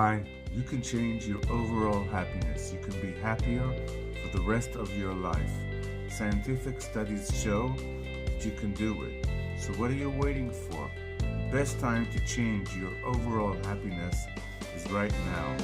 Hi, you can change your overall happiness. You can be happier for the rest of your life. Scientific studies show that you can do it. So what are you waiting for? The best time to change your overall happiness is right now.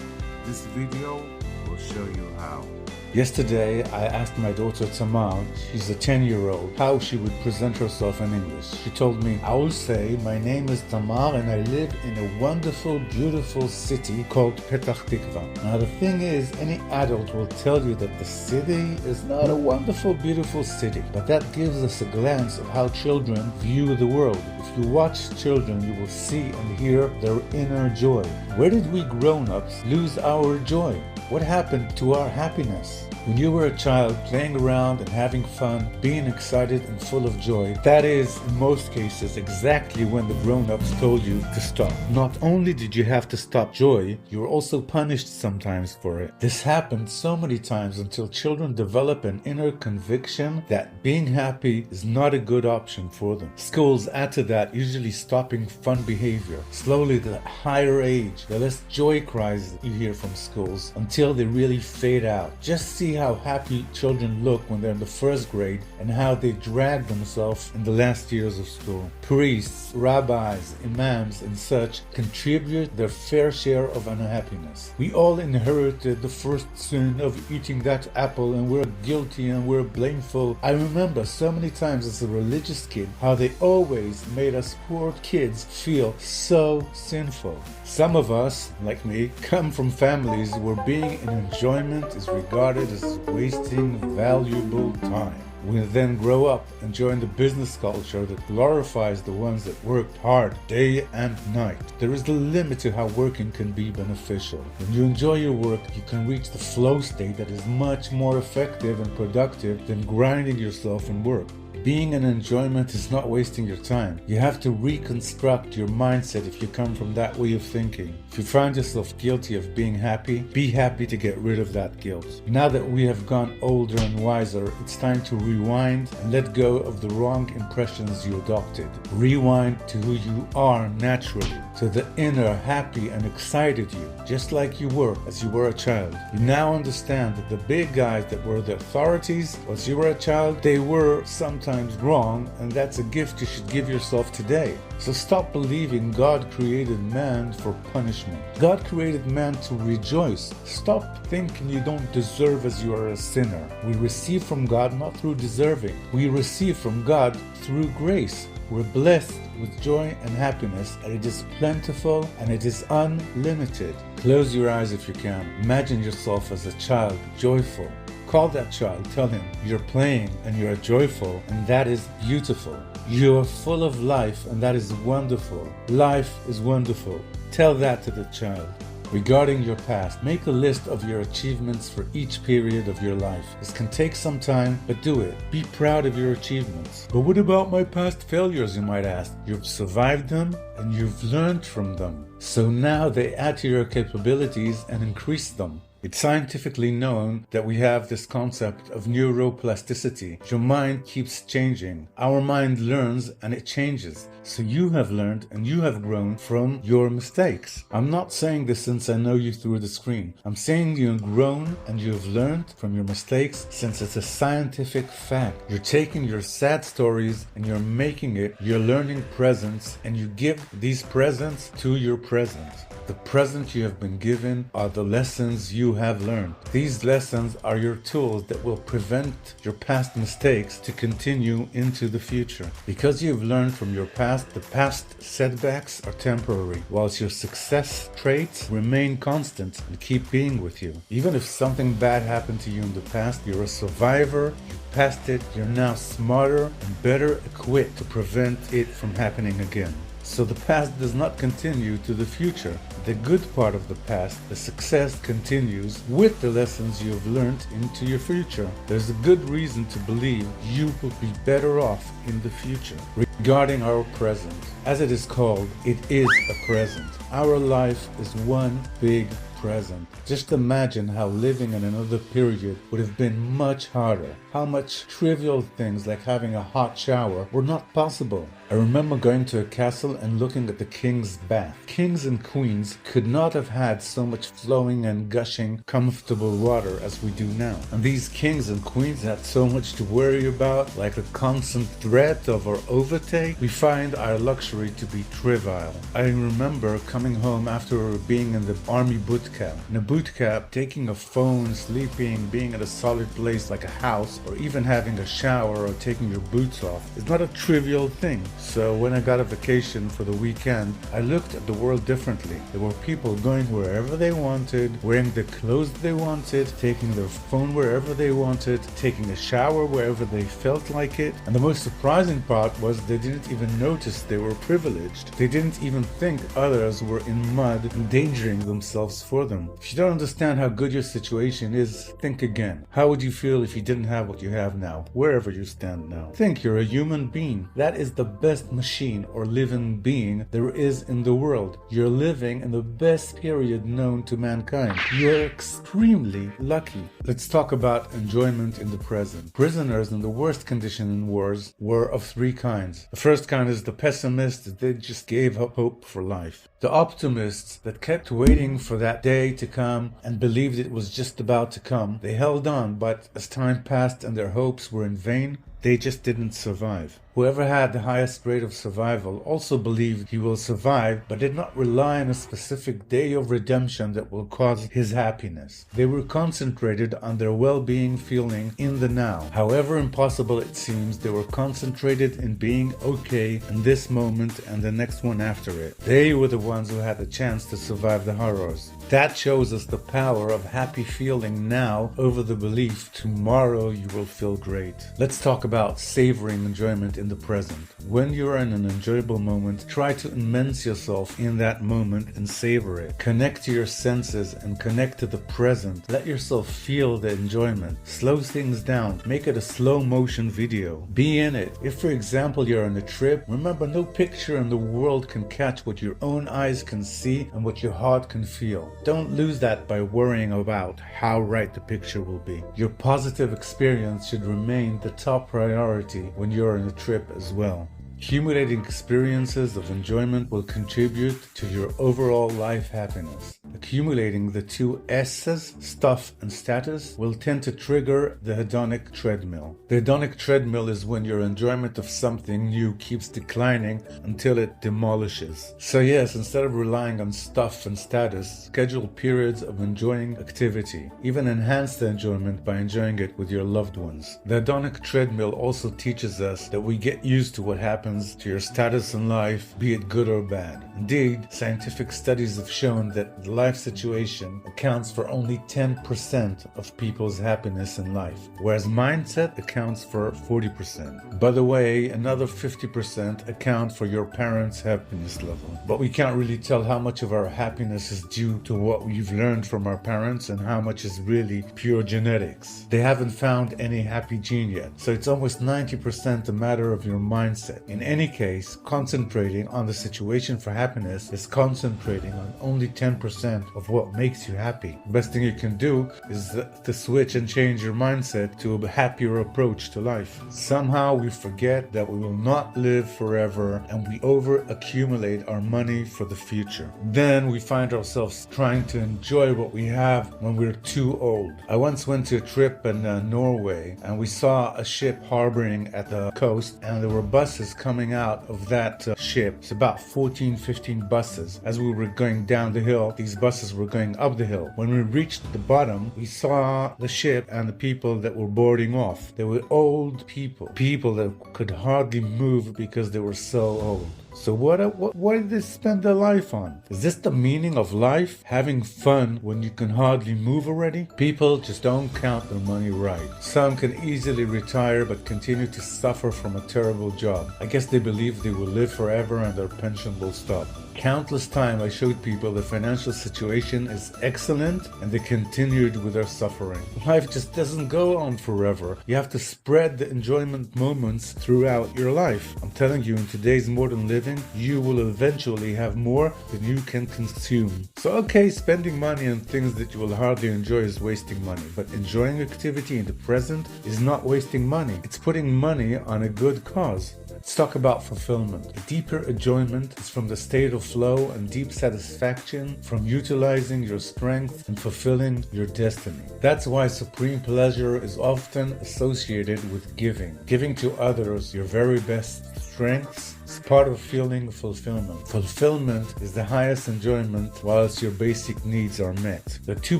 This video will show you how. Yesterday, I asked my daughter Tamar, she's a 10-year-old, how she would present herself in English. She told me, I will say, my name is Tamar and I live in a wonderful, beautiful city called Petach Tikva. Now the thing is, any adult will tell you that the city is not a wonderful, beautiful city. But that gives us a glance of how children view the world. If you watch children, you will see and hear their inner joy. Where did we grown-ups lose our joy? What happened to our happiness? When you were a child, playing around and having fun, being excited and full of joy, that is, in most cases, exactly when the grown-ups told you to stop. Not only did you have to stop joy, you were also punished sometimes for it. This happened so many times until children develop an inner conviction that being happy is not a good option for them. Schools add to that, usually stopping fun behavior. Slowly, the higher age, the less joy cries you hear from schools until they really fade out. Just see how happy children look when they're in the first grade and how they drag themselves in the last years of school. Priests, rabbis, imams, and such contribute their fair share of unhappiness. We all inherited the first sin of eating that apple and we're guilty and we're blameful. I remember so many times as a religious kid how they always made us poor kids feel so sinful. Some of us, like me, come from families where being in enjoyment is regarded as wasting valuable time. We then grow up and join the business culture that glorifies the ones that work hard day and night. There is a limit to how working can be beneficial. When you enjoy your work, you can reach the flow state that is much more effective and productive than grinding yourself in work. Being an enjoyment is not wasting your time. You have to reconstruct your mindset if you come from that way of thinking. If you find yourself guilty of being happy, be happy to get rid of that guilt. Now that we have gone older and wiser, it's time to rewind and let go of the wrong impressions you adopted. Rewind to who you are naturally, to the inner, happy and excited you, just like you were as you were a child. You now understand that the big guys that were the authorities as you were a child, they were sometimes wrong, and that's a gift you should give yourself today. So stop believing God created man for punishment. God created man to rejoice. Stop thinking you don't deserve as you are a sinner. We receive from God not through deserving. We receive from God through grace. We're blessed with joy and happiness, and it is plentiful and it is unlimited. Close your eyes if you can. Imagine yourself as a child, joyful. Call that child, tell him you're playing and you're joyful, and that is beautiful. You're full of life, and that is wonderful. Life is wonderful. Tell that to the child. Regarding your past, make a list of your achievements for each period of your life. This can take some time, but do it. Be proud of your achievements. But what about my past failures, you might ask? You've survived them and you've learned from them. So now they add to your capabilities and increase them. It's scientifically known that we have this concept of neuroplasticity. Your mind keeps changing. Our mind learns and it changes. So you have learned and you have grown from your mistakes. I'm not saying this since I know you through the screen. I'm saying you've grown and you've learned from your mistakes since it's a scientific fact. You're taking your sad stories and you're making it your learning presents, and you give these presents to your present. The present you have been given are the lessons you have learned. These lessons are your tools that will prevent your past mistakes to continue into the future. Because you've learned from your past, the past setbacks are temporary, whilst your success traits remain constant and keep being with you. Even if something bad happened to you in the past, you're a survivor, you passed it, you're now smarter and better equipped to prevent it from happening again. So the past does not continue to the future. The good part of the past, the success, continues with the lessons you have learned into your future. There's a good reason to believe you will be better off in the future. Guarding our present. As it is called, it is a present. Our life is one big present. Just imagine how living in another period would have been much harder. How much trivial things like having a hot shower were not possible. I remember going to a castle and looking at the king's bath. Kings and queens could not have had so much flowing and gushing, comfortable water as we do now. And these kings and queens had so much to worry about, like a constant threat of our overtake. We find our luxury to be trivial. I remember coming home after being in the army boot camp. In a boot camp, taking a phone, sleeping, being at a solid place like a house, or even having a shower or taking your boots off is not a trivial thing. So when I got a vacation for the weekend, I looked at the world differently. There were people going wherever they wanted, wearing the clothes they wanted, taking their phone wherever they wanted, taking a shower wherever they felt like it. And the most surprising part was they didn't even notice they were privileged. They didn't even think others were in mud, endangering themselves for them. If you don't understand how good your situation is, think again. How would you feel if you didn't have what you have now, wherever you stand now? Think you're a human being. That is the best machine or living being there is in the world. You're living in the best period known to mankind. You're extremely lucky. Let's talk about enjoyment in the present. Prisoners in the worst condition in wars were of three kinds. The first kind is the pessimists that they just gave up hope for life. The optimists that kept waiting for that day to come and believed it was just about to come. They held on, but as time passed and their hopes were in vain, they just didn't survive. Whoever had the highest rate of survival also believed he will survive, but did not rely on a specific day of redemption that will cause his happiness. They were concentrated on their well-being feeling in the now. However impossible it seems, they were concentrated in being okay in this moment and the next one after it. They were the ones who had the chance to survive the horrors. That shows us the power of happy feeling now over the belief tomorrow you will feel great. Let's talk about savoring enjoyment in the present. When you're in an enjoyable moment, try to immerse yourself in that moment and savor it. Connect to your senses and connect to the present. Let yourself feel the enjoyment. Slow things down. Make it a slow motion video. Be in it. If, for example, you're on a trip, remember no picture in the world can catch what your own eyes can see and what your heart can feel. Don't lose that by worrying about how right the picture will be. Your positive experience should remain the top priority when you're on a trip as well. Accumulating experiences of enjoyment will contribute to your overall life happiness. Accumulating the two S's, stuff and status, will tend to trigger the hedonic treadmill. The hedonic treadmill is when your enjoyment of something new keeps declining until it demolishes. So yes, instead of relying on stuff and status, schedule periods of enjoying activity. Even enhance the enjoyment by enjoying it with your loved ones. The hedonic treadmill also teaches us that we get used to what happens to your status in life, be it good or bad. Indeed, scientific studies have shown that the life situation accounts for only 10% of people's happiness in life, whereas mindset accounts for 40%. By the way, another 50% account for your parents' happiness level. But we can't really tell how much of our happiness is due to what we've learned from our parents and how much is really pure genetics. They haven't found any happy gene yet, so it's almost 90% a matter of your mindset. In any case, concentrating on the situation for happiness is concentrating on only 10% of what makes you happy. The best thing you can do is to switch and change your mindset to a happier approach to life. Somehow we forget that we will not live forever and we over-accumulate our money for the future. Then we find ourselves trying to enjoy what we have when we're too old. I once went to a trip in Norway and we saw a ship harboring at the coast and there were buses coming out of that ship. It's about 14-15 buses. As we were going down the hill, these buses were going up the hill. When we reached the bottom, we saw the ship and the people that were boarding off. They were old people that could hardly move because they were so old. So what did they spend their life on? Is this the meaning of life? Having fun when you can hardly move already? People just don't count their money right. Some can easily retire but continue to suffer from a terrible job. I guess they believe they will live forever and their pension will stop. Countless times I showed people the financial situation is excellent and they continued with their suffering. Life just doesn't go on forever. You have to spread the enjoyment moments throughout your life. I'm telling you, in today's modern living, you will eventually have more than you can consume. So okay, spending money on things that you will hardly enjoy is wasting money, but enjoying activity in the present is not wasting money. It's putting money on a good cause. Let's talk about fulfillment. A deeper enjoyment is from the state of flow and deep satisfaction from utilizing your strength and fulfilling your destiny. That's why supreme pleasure is often associated with giving. Giving to others your very best strengths is part of feeling fulfillment. Fulfillment is the highest enjoyment whilst your basic needs are met. The two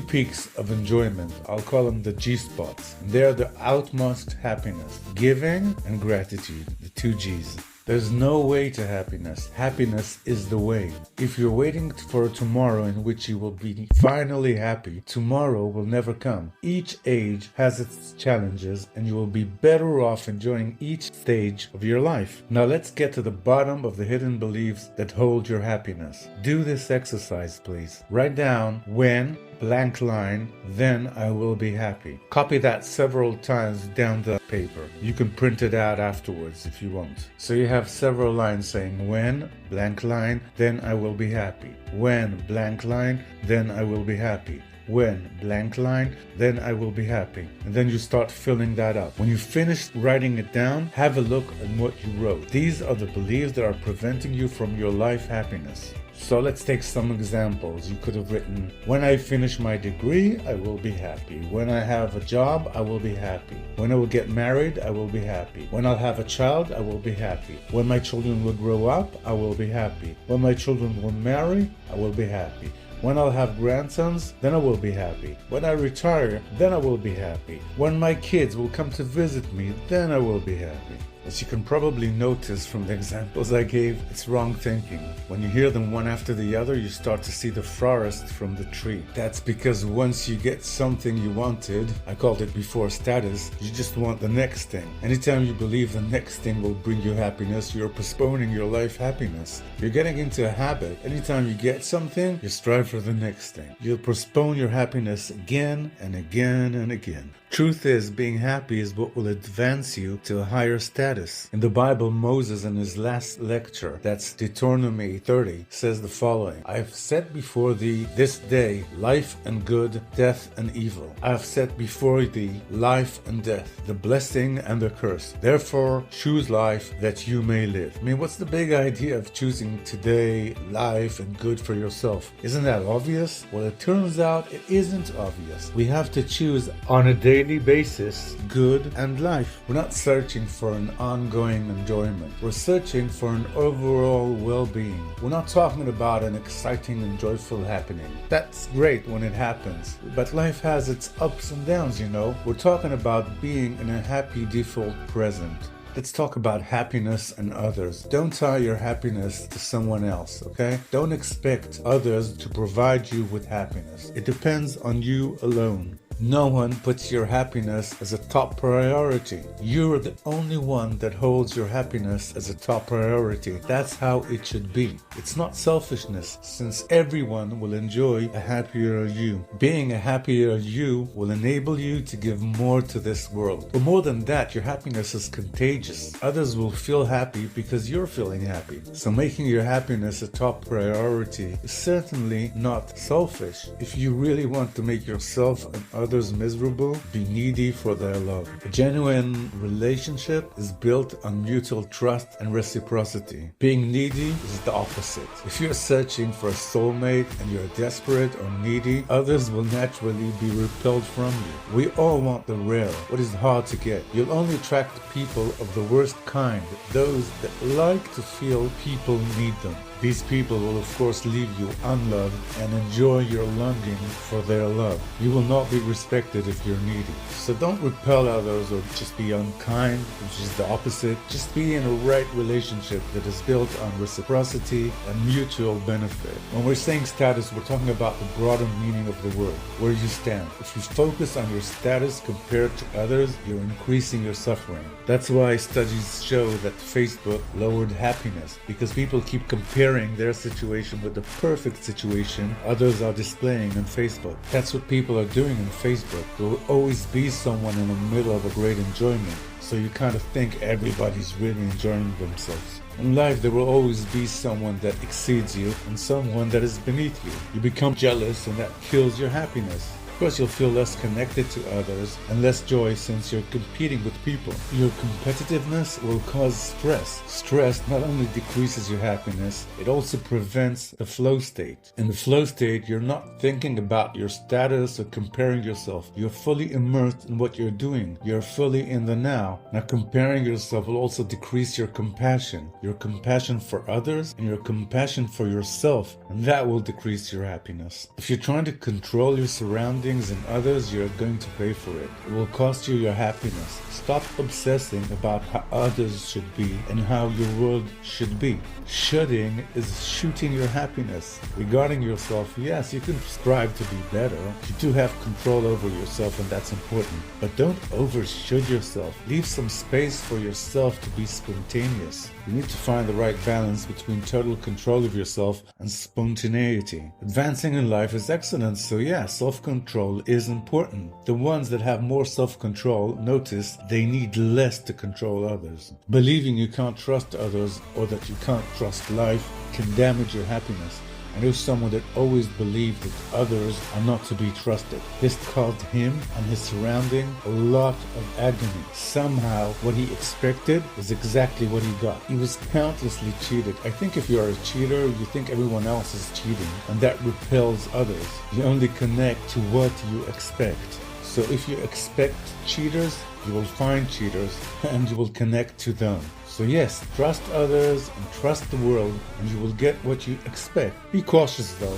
peaks of enjoyment, I'll call them the G-spots. They're the utmost happiness, giving and gratitude, the two G's. There's no way to happiness. Happiness is the way. If you're waiting for a tomorrow in which you will be finally happy, tomorrow will never come. Each age has its challenges and you will be better off enjoying each stage of your life. Now let's get to the bottom of the hidden beliefs that hold your happiness. Do this exercise, please. Write down when blank line, then I will be happy. Copy that several times down the paper. You can print it out afterwards if you want. So you have several lines saying when blank line, then I will be happy. When blank line, then I will be happy. When blank line, then I will be happy. And then you start filling that up. When you finish writing it down, have a look at what you wrote. These are the beliefs that are preventing you from your life happiness. So let's take some examples. You could have written, when I finish my degree, I will be happy. When I have a job, I will be happy. When I will get married, I will be happy. When I'll have a child, I will be happy. When my children will grow up, I will be happy. When my children will marry, I will be happy. When I'll have grandsons, then I will be happy. When I retire, then I will be happy. When my kids will come to visit me, then I will be happy. As you can probably notice from the examples I gave, it's wrong thinking. When you hear them one after the other, you start to see the forest from the tree. That's because once you get something you wanted, I called it before status, you just want the next thing. Anytime you believe the next thing will bring you happiness, you're postponing your life happiness. You're getting into a habit. Anytime you get something, you strive for the next thing. You'll postpone your happiness again and again and again. Truth is, being happy is what will advance you to a higher status. In the Bible, Moses in his last lecture, that's Deuteronomy 30, says the following: I have set before thee this day life and good, death and evil. I have set before thee life and death, the blessing and the curse. Therefore, choose life that you may live. I mean, what's the big idea of choosing today life and good for yourself? Isn't that obvious? Well, it turns out it isn't obvious. We have to choose on a daily basis good and life. We're not searching for an ongoing enjoyment. We're searching for an overall well-being. We're not talking about an exciting and joyful happening. That's great when it happens, but life has its ups and downs, you know. We're talking about being in a happy default present. Let's talk about happiness and others. Don't tie your happiness to someone else, okay? Don't expect others to provide you with happiness. It depends on you alone. No one puts your happiness as a top priority. You're the only one that holds your happiness as a top priority. That's how it should be. It's not selfishness, since everyone will enjoy a happier you. Being a happier you will enable you to give more to this world. But more than that, your happiness is contagious. Others will feel happy because you're feeling happy. So making your happiness a top priority is certainly not selfish. If you really want to make yourself and others miserable, be needy for their love. A genuine relationship is built on mutual trust and reciprocity. Being needy is the opposite. If you're searching for a soulmate and you're desperate or needy, others will naturally be repelled from you. We all want the rare, what is hard to get. You'll only attract people of the worst kind, those that like to feel people need them. These people will of course leave you unloved and enjoy your longing for their love. You will not be respected if you're needy. So don't repel others or just be unkind, which is the opposite. Just be in a right relationship that is built on reciprocity and mutual benefit. When we're saying status, we're talking about the broader meaning of the word, where you stand. If you focus on your status compared to others, you're increasing your suffering. That's why studies show that Facebook lowered happiness, because people keep comparing comparing their situation with the perfect situation others are displaying on Facebook. That's what people are doing on Facebook. There will always be someone in the middle of a great enjoyment, so you kind of think everybody's really enjoying themselves. In life, there will always be someone that exceeds you and someone that is beneath you. You become jealous and that kills your happiness. Of course, you'll feel less connected to others and less joy since you're competing with people. Your competitiveness will cause stress. Stress not only decreases your happiness, it also prevents the flow state. In the flow state, you're not thinking about your status or comparing yourself. You're fully immersed in what you're doing. You're fully in the now. Now, comparing yourself will also decrease your compassion for others and your compassion for yourself, and that will decrease your happiness. If you're trying to control your surroundings and others, you're going to pay for it. It will cost you your happiness. Stop obsessing about how others should be and how your world should be. Shooting is shooting your happiness. Regarding yourself, yes, you can strive to be better. You do have control over yourself, and that's important. But don't overshoot yourself. Leave some space for yourself to be spontaneous. You need to find the right balance between total control of yourself and spontaneity. Advancing in life is excellent, so yeah, self-control is important. The ones that have more self-control notice they need less to control others. Believing you can't trust others or that you can't trust life can damage your happiness. I know someone that always believed that others are not to be trusted. This caused him and his surrounding a lot of agony. Somehow, what he expected is exactly what he got. He was countlessly cheated. I think if you're a cheater, you think everyone else is cheating, and that repels others. You only connect to what you expect. So if you expect cheaters, you will find cheaters, and you will connect to them. So yes, trust others and trust the world, and you will get what you expect. Be cautious though,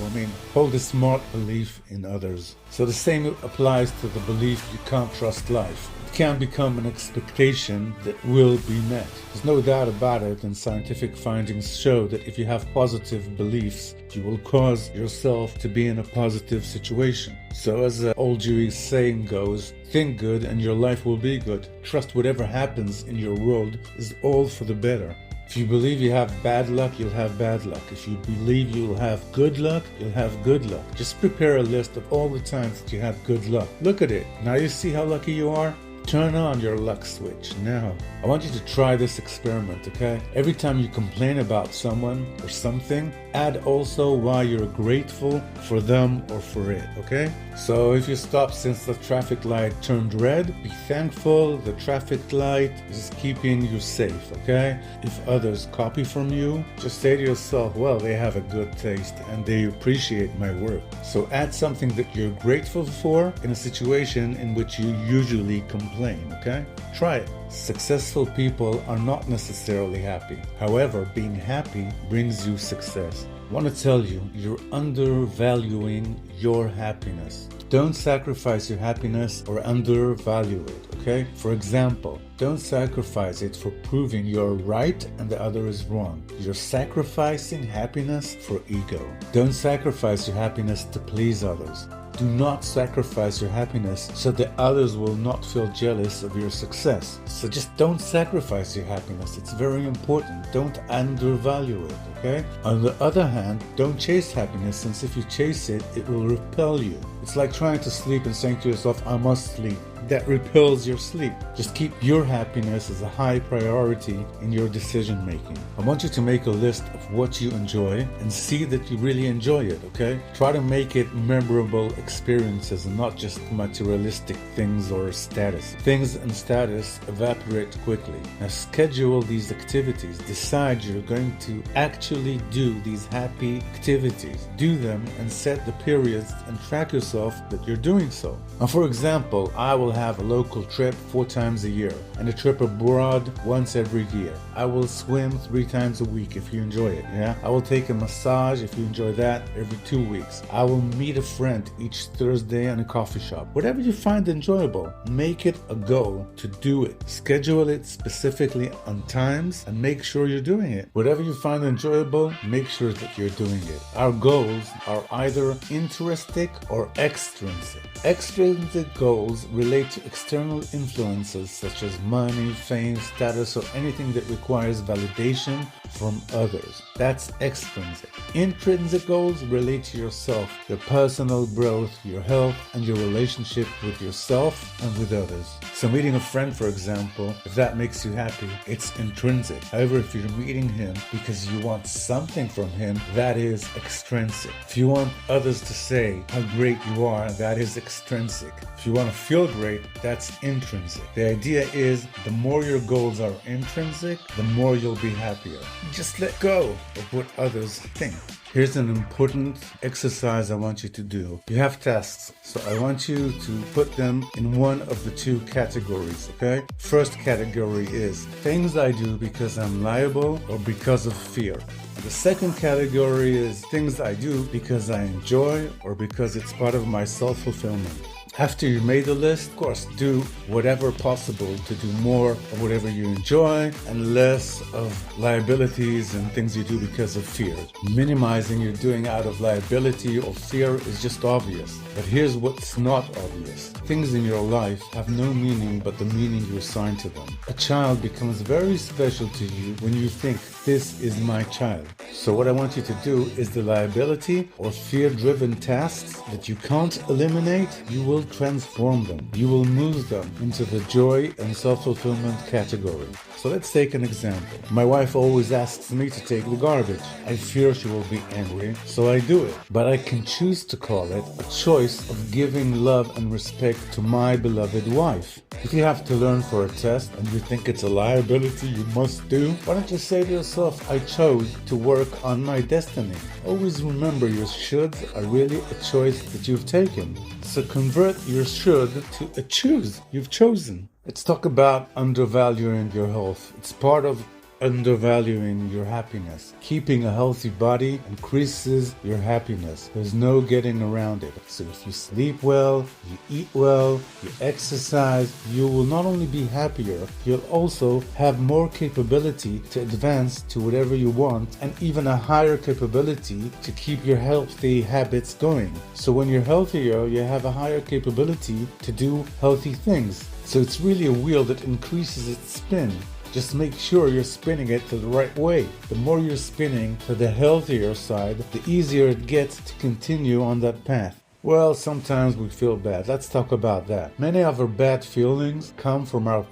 hold a smart belief in others. So the same applies to the belief you can't trust life. It can become an expectation that will be met. There's no doubt about it, and scientific findings show that if you have positive beliefs, you will cause yourself to be in a positive situation. So as the old Jewish saying goes, think good and your life will be good. Trust whatever happens in your world is all for the better. If you believe you have bad luck, you'll have bad luck. If you believe you'll have good luck, you'll have good luck. Just prepare a list of all the times that you had good luck. Look at it. Now you see how lucky you are? Turn on your luck switch now. I want you to try this experiment, okay? Every time you complain about someone or something, add also why you're grateful for them or for it, okay? So if you stop since the traffic light turned red, be thankful the traffic light is keeping you safe, okay? If others copy from you, just say to yourself, well, they have a good taste and they appreciate my work. So add something that you're grateful for in a situation in which you usually complain, okay? Try it. Successful people are not necessarily happy. However, being happy brings you success. I want to tell you, you're undervaluing your happiness. Don't sacrifice your happiness or undervalue it, okay? For example, don't sacrifice it for proving you're right and the other is wrong. You're sacrificing happiness for ego. Don't sacrifice your happiness to please others. Do not sacrifice your happiness so that others will not feel jealous of your success. So just don't sacrifice your happiness. It's very important. Don't undervalue it, okay? On the other hand, don't chase happiness, since if you chase it, it will repel you. It's like trying to sleep and saying to yourself, I must sleep. That repels your sleep. Just keep your happiness as a high priority in your decision making. I want you to make a list of what you enjoy and see that you really enjoy it, okay? Try to make it memorable experiences and not just materialistic things or status. Things and status evaporate quickly. Now schedule these activities. Decide you're going to actually do these happy activities. Do them and set the periods and track yourself that you're doing so. Now for example, I will have a local trip 4 times a year and a trip abroad once every year. I will swim 3 times a week if you enjoy it, yeah? I will take a massage if you enjoy that every 2 weeks. I will meet a friend each Thursday in a coffee shop. Whatever you find enjoyable, make it a goal to do it. Schedule it specifically on times and make sure you're doing it. Whatever you find enjoyable, make sure that you're doing it. Our goals are either intrinsic or extrinsic. Extrinsic goals relate to external influences such as money, fame, status, or anything that requires validation from others. That's extrinsic. Intrinsic goals relate to yourself, your personal growth, your health, and your relationship with yourself and with others. So meeting a friend, for example, if that makes you happy, it's intrinsic. However, if you're meeting him because you want something from him, that is extrinsic. If you want others to say how great you are, that is extrinsic. If you want to feel great, that's intrinsic. The idea is the more your goals are intrinsic, the more you'll be happier. Just let go of what others think. Here's an important exercise I want you to do. You have tasks, so I want you to put them in one of the two categories, okay? First category is things I do because I'm liable or because of fear. The second category is things I do because I enjoy or because it's part of my self-fulfillment. After you made the list, of course, do whatever possible to do more of whatever you enjoy and less of liabilities and things you do because of fear. Minimizing your doing out of liability or fear is just obvious. But here's what's not obvious. Things in your life have no meaning but the meaning you assign to them. A child becomes very special to you when you think, this is my child. So what I want you to do is the liability or fear-driven tasks that you can't eliminate, you will transform them. You will move them into the joy and self-fulfillment category. So let's take an example. My wife always asks me to take the garbage. I fear she will be angry, so I do it. But I can choose to call it a choice of giving love and respect to my beloved wife. If you have to learn for a test and you think it's a liability you must do, why don't you say to yourself, I chose to work on my destiny. Always remember your shoulds are really a choice that you've taken. So convert your should to a choose you've chosen. Let's talk about undervaluing your health. It's part of undervaluing your happiness. Keeping a healthy body increases your happiness. There's no getting around it. So if you sleep well, you eat well, you exercise, you will not only be happier, you'll also have more capability to advance to whatever you want and even a higher capability to keep your healthy habits going. So when you're healthier, you have a higher capability to do healthy things. So it's really a wheel that increases its spin. Just make sure you're spinning it to the right way. The more you're spinning to the healthier side, the easier it gets to continue on that path. Well, sometimes we feel bad. Let's talk about that. Many of our bad feelings come from our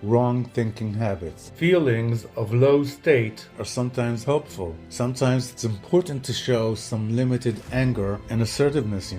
wrong thinking habits. Feelings of low state are sometimes helpful. Sometimes it's important to show some limited anger and assertiveness,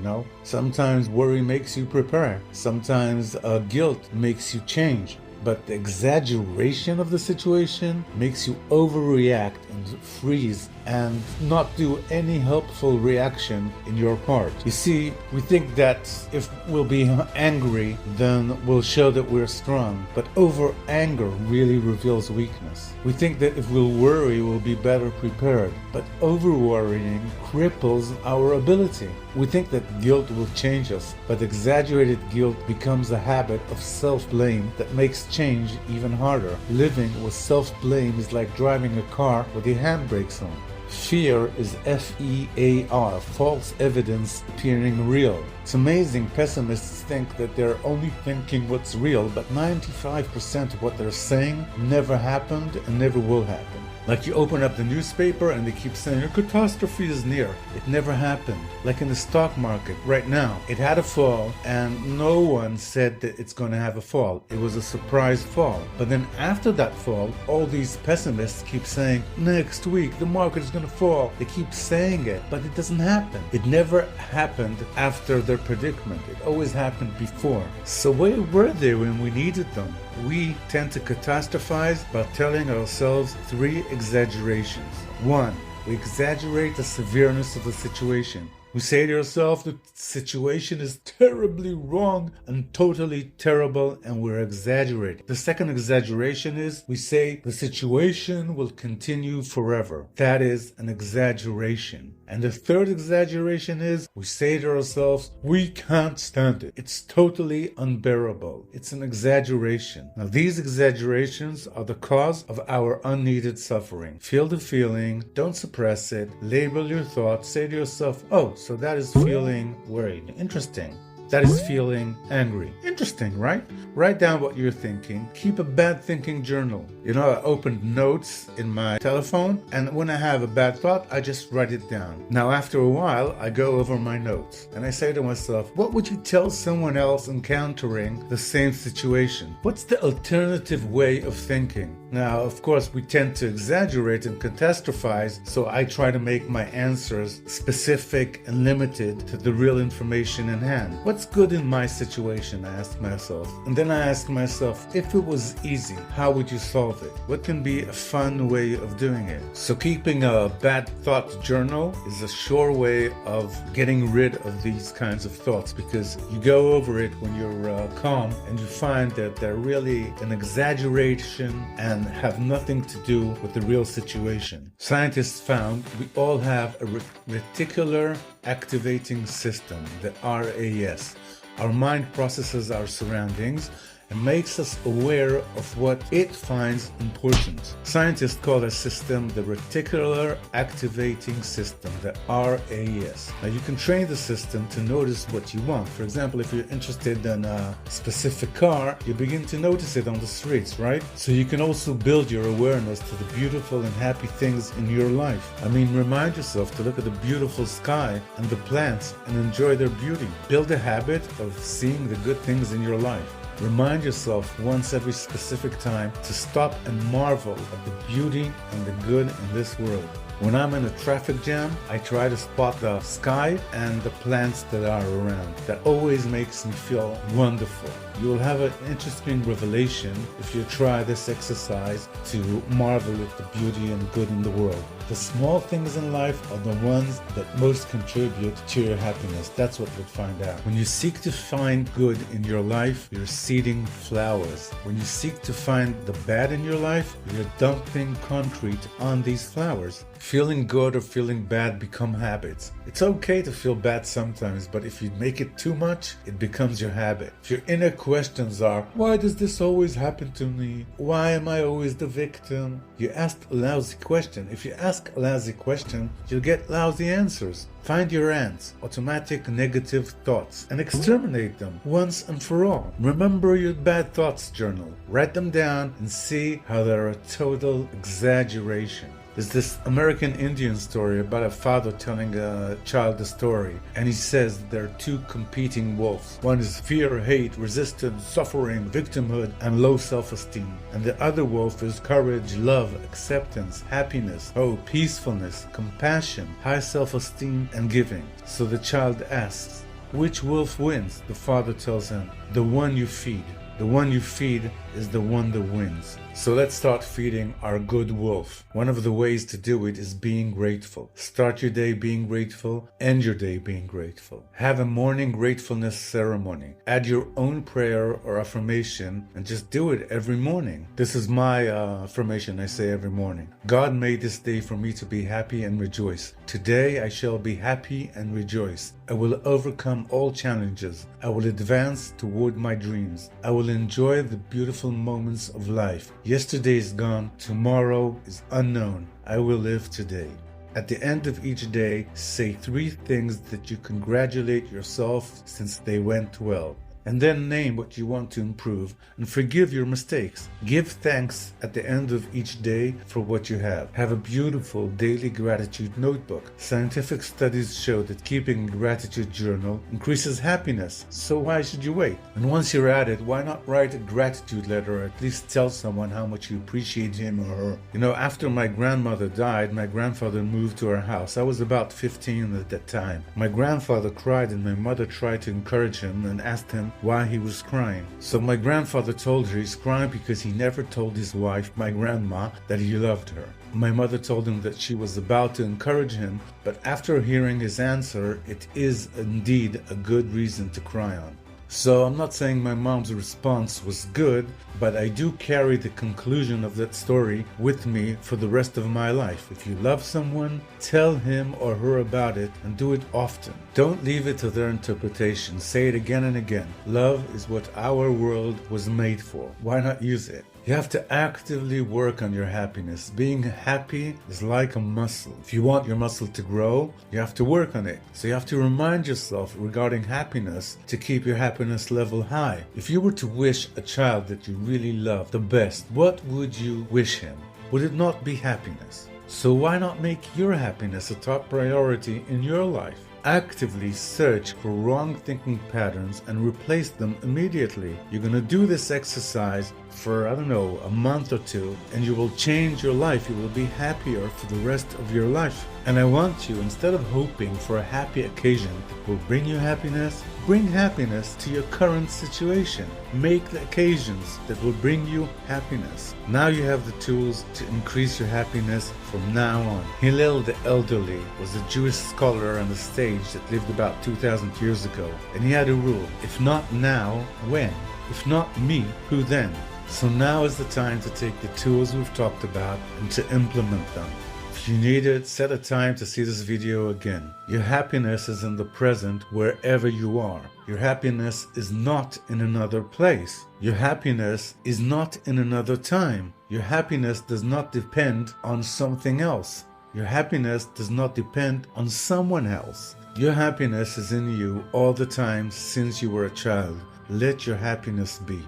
Sometimes worry makes you prepare. Sometimes guilt makes you change. But the exaggeration of the situation makes you overreact and freeze and not do any helpful reaction in your part. You see, we think that if we'll be angry, then we'll show that we're strong. But over anger really reveals weakness. We think that if we'll worry, we'll be better prepared. But over worrying cripples our ability. We think that guilt will change us, but exaggerated guilt becomes a habit of self-blame that makes change even harder. Living with self-blame is like driving a car with your handbrakes on. Fear is F-E-A-R, false evidence appearing real. It's amazing pessimists think that they're only thinking what's real, but 95% of what they're saying never happened and never will happen. Like you open up the newspaper and they keep saying a catastrophe is near. It never happened. Like in the stock market right now, it had a fall and no one said that it's going to have a fall. It was a surprise fall. But then after that fall, all these pessimists keep saying, next week the market is going to fall. They keep saying it, but it doesn't happen. It never happened after their predicament. It always happened before. So where were they when we needed them? We tend to catastrophize by telling ourselves 3 exaggerations. 1. We exaggerate the severeness of the situation. We say to ourselves that the situation is terribly wrong and totally terrible, and we're exaggerating. The second exaggeration is we say the situation will continue forever. That is an exaggeration. And the third exaggeration is we say to ourselves, we can't stand it. It's totally unbearable. It's an exaggeration. Now, these exaggerations are the cause of our unneeded suffering. Feel the feeling, don't suppress it, label your thoughts, say to yourself, oh, so that is feeling worried. Interesting. That is feeling angry. Interesting, right? Write down what you're thinking. Keep a bad thinking journal. I opened notes in my telephone, and when I have a bad thought, I just write it down. Now, after a while, I go over my notes, and I say to myself, what would you tell someone else encountering the same situation? What's the alternative way of thinking? Now, of course, we tend to exaggerate and catastrophize, so I try to make my answers specific and limited to the real information in hand. What's good in my situation, I ask myself. And then I ask myself, if it was easy, how would you solve it? What can be a fun way of doing it? So keeping a bad thought journal is a sure way of getting rid of these kinds of thoughts, because you go over it when you're calm and you find that they're really an exaggeration and have nothing to do with the real situation. Scientists found we all have a reticular activating system, the RAS. Our mind processes our surroundings and makes us aware of what it finds important. Scientists call this system the reticular activating system, the RAS. Now you can train the system to notice what you want. For example, if you're interested in a specific car, you begin to notice it on the streets, right? So you can also build your awareness to the beautiful and happy things in your life. Remind yourself to look at the beautiful sky and the plants and enjoy their beauty. Build a habit of seeing the good things in your life. Remind yourself once every specific time to stop and marvel at the beauty and the good in this world. When I'm in a traffic jam, I try to spot the sky and the plants that are around. That always makes me feel wonderful. You will have an interesting revelation if you try this exercise to marvel at the beauty and good in the world. The small things in life are the ones that most contribute to your happiness. That's what you'll find out. When you seek to find good in your life, you're seeding flowers. When you seek to find the bad in your life, you're dumping concrete on these flowers. Feeling good or feeling bad become habits. It's okay to feel bad sometimes, but if you make it too much, it becomes your habit. If your inner questions are, why does this always happen to me? Why am I always the victim? You asked a lousy question. If you ask a lousy question, you'll get lousy answers. Find your ants, automatic negative thoughts, and exterminate them once and for all. Remember your bad thoughts journal. Write them down and see how they're a total exaggeration. There's this American Indian story about a father telling a child a story, and he says there are two competing wolves. One is fear, hate, resistance, suffering, victimhood, and low self-esteem. And the other wolf is courage, love, acceptance, happiness, hope, peacefulness, compassion, high self-esteem, and giving. So the child asks, which wolf wins? The father tells him, the one you feed. The one you feed is the one that wins. So let's start feeding our good wolf. One of the ways to do it is being grateful. Start your day being grateful, end your day being grateful. Have a morning gratefulness ceremony. Add your own prayer or affirmation and just do it every morning. This is my affirmation I say every morning. God made this day for me to be happy and rejoice. Today I shall be happy and rejoice. I will overcome all challenges. I will advance toward my dreams. I will enjoy the beautiful moments of life. Yesterday is gone. Tomorrow is unknown. I will live today. At the end of each day, say 3 things that you congratulate yourself since they went well. And then name what you want to improve and forgive your mistakes. Give thanks at the end of each day for what you have. Have a beautiful daily gratitude notebook. Scientific studies show that keeping a gratitude journal increases happiness, so why should you wait? And once you're at it, why not write a gratitude letter or at least tell someone how much you appreciate him or her? After my grandmother died, my grandfather moved to our house. I was about 15 at that time. My grandfather cried and my mother tried to encourage him and asked him why he was crying. So my grandfather told her he's crying because he never told his wife, my grandma, that he loved her. My mother told him that she was about to encourage him, but after hearing his answer, it is indeed a good reason to cry on. So I'm not saying my mom's response was good, but I do carry the conclusion of that story with me for the rest of my life. If you love someone, tell him or her about it and do it often. Don't leave it to their interpretation. Say it again and again. Love is what our world was made for. Why not use it? You have to actively work on your happiness. Being happy is like a muscle. If you want your muscle to grow, you have to work on it. So you have to remind yourself regarding happiness to keep your happiness level high. If you were to wish a child that you really love the best, what would you wish him? Would it not be happiness? So why not make your happiness a top priority in your life? Actively search for wrong thinking patterns and replace them immediately. You're going to do this exercise for, a month or two, and you will change your life. You will be happier for the rest of your life. And I want you, instead of hoping for a happy occasion that will bring you happiness, bring happiness to your current situation. Make the occasions that will bring you happiness. Now you have the tools to increase your happiness from now on. Hillel the Elderly was a Jewish scholar on the stage that lived about 2,000 years ago. And he had a rule: if not now, when? If not me, who then? So now is the time to take the tools we've talked about and to implement them. If you need it, set a time to see this video again. Your happiness is in the present wherever you are. Your happiness is not in another place. Your happiness is not in another time. Your happiness does not depend on something else. Your happiness does not depend on someone else. Your happiness is in you all the time since you were a child. Let your happiness be.